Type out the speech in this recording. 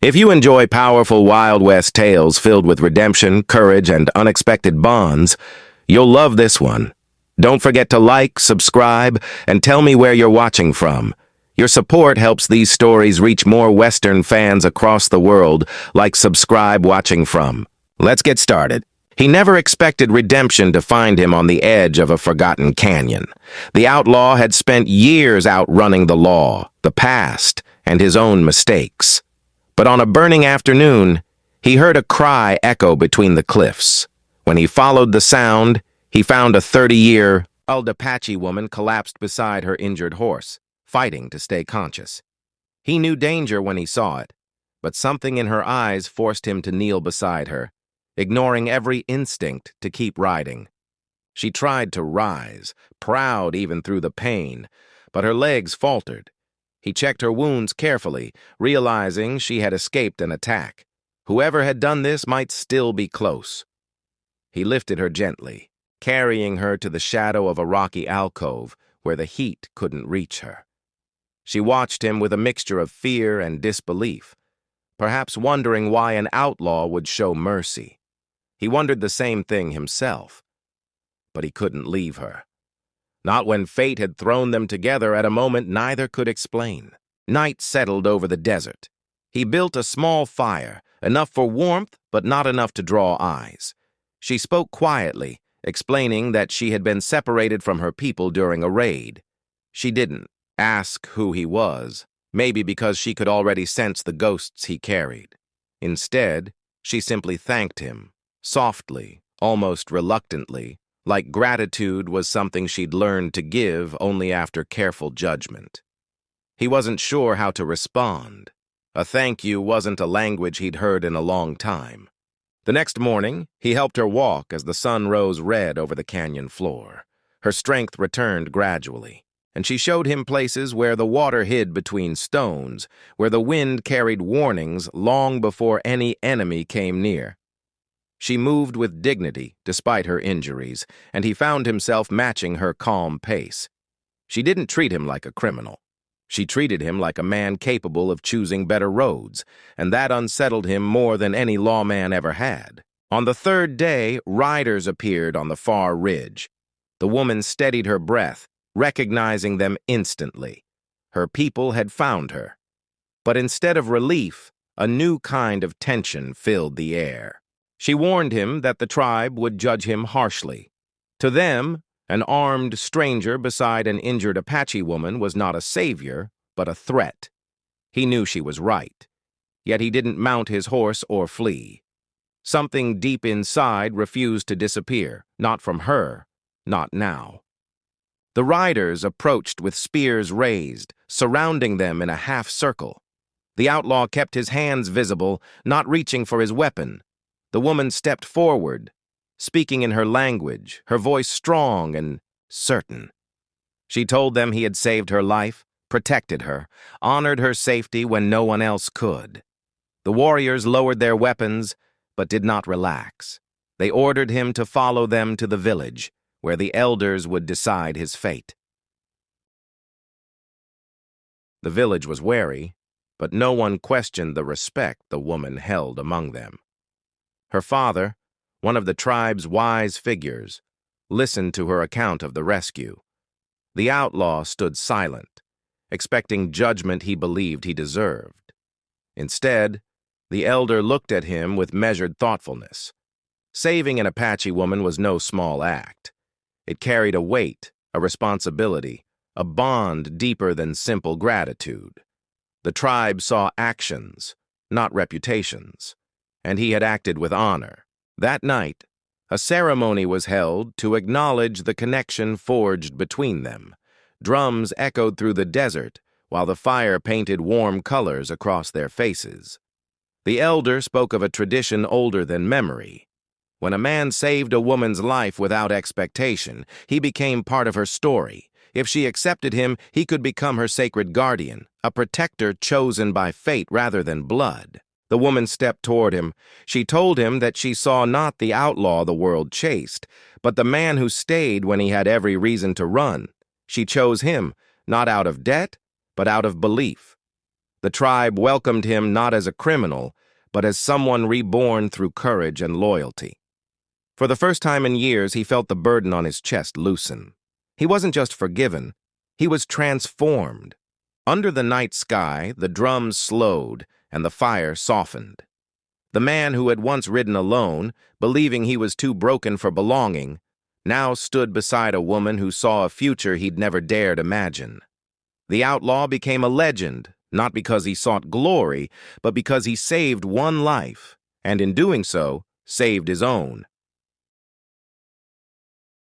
If you enjoy powerful Wild West tales filled with redemption, courage, and unexpected bonds, you'll love this one. Don't forget to like, subscribe, and tell me where you're watching from. Your support helps these stories reach more Western fans across the world, like subscribe watching from. Let's get started. He never expected redemption to find him on the edge of a forgotten canyon. The outlaw had spent years outrunning the law, the past, and his own mistakes. But on a burning afternoon, he heard a cry echo between the cliffs. When he followed the sound, he found a 30-year-old Apache woman collapsed beside her injured horse, fighting to stay conscious. He knew danger when he saw it, but something in her eyes forced him to kneel beside her, ignoring every instinct to keep riding. She tried to rise, proud even through the pain, but her legs faltered. He checked her wounds carefully, realizing she had escaped an attack. Whoever had done this might still be close. He lifted her gently, carrying her to the shadow of a rocky alcove where the heat couldn't reach her. She watched him with a mixture of fear and disbelief, perhaps wondering why an outlaw would show mercy. He wondered the same thing himself, but he couldn't leave her. Not when fate had thrown them together at a moment neither could explain. Night settled over the desert. He built a small fire, enough for warmth but not enough to draw eyes. She spoke quietly, explaining that she had been separated from her people during a raid. She didn't ask who he was, maybe because she could already sense the ghosts he carried. Instead, she simply thanked him, softly, almost reluctantly, like gratitude was something she'd learned to give only after careful judgment. He wasn't sure how to respond. A thank you wasn't a language he'd heard in a long time. The next morning, he helped her walk as the sun rose red over the canyon floor. Her strength returned gradually, and she showed him places where the water hid between stones, where the wind carried warnings long before any enemy came near. She moved with dignity despite her injuries, and he found himself matching her calm pace. She didn't treat him like a criminal. She treated him like a man capable of choosing better roads, and that unsettled him more than any lawman ever had. On the third day, riders appeared on the far ridge. The woman steadied her breath, recognizing them instantly. Her people had found her. But instead of relief, a new kind of tension filled the air. She warned him that the tribe would judge him harshly. To them, an armed stranger beside an injured Apache woman was not a savior, but a threat. He knew she was right, yet he didn't mount his horse or flee. Something deep inside refused to disappear, not from her, not now. The riders approached with spears raised, surrounding them in a half-circle. The outlaw kept his hands visible, not reaching for his weapon. The woman stepped forward, speaking in her language, her voice strong and certain. She told them he had saved her life, protected her, honored her safety when no one else could. The warriors lowered their weapons, but did not relax. They ordered him to follow them to the village, where the elders would decide his fate. The village was wary, but no one questioned the respect the woman held among them. Her father, one of the tribe's wise figures, listened to her account of the rescue. The outlaw stood silent, expecting judgment he believed he deserved. Instead, the elder looked at him with measured thoughtfulness. Saving an Apache woman was no small act. It carried a weight, a responsibility, a bond deeper than simple gratitude. The tribe saw actions, not reputations, and he had acted with honor. That night, a ceremony was held to acknowledge the connection forged between them. Drums echoed through the desert, while the fire painted warm colors across their faces. The elder spoke of a tradition older than memory. When a man saved a woman's life without expectation, he became part of her story. If she accepted him, he could become her sacred guardian, a protector chosen by fate rather than blood. The woman stepped toward him. She told him that she saw not the outlaw the world chased, but the man who stayed when he had every reason to run. She chose him, not out of debt, but out of belief. The tribe welcomed him not as a criminal, but as someone reborn through courage and loyalty. For the first time in years, he felt the burden on his chest loosen. He wasn't just forgiven, he was transformed. Under the night sky, the drums slowed and the fire softened. The man who had once ridden alone, believing he was too broken for belonging, now stood beside a woman who saw a future he'd never dared imagine. The outlaw became a legend, not because he sought glory, but because he saved one life, and in doing so, saved his own.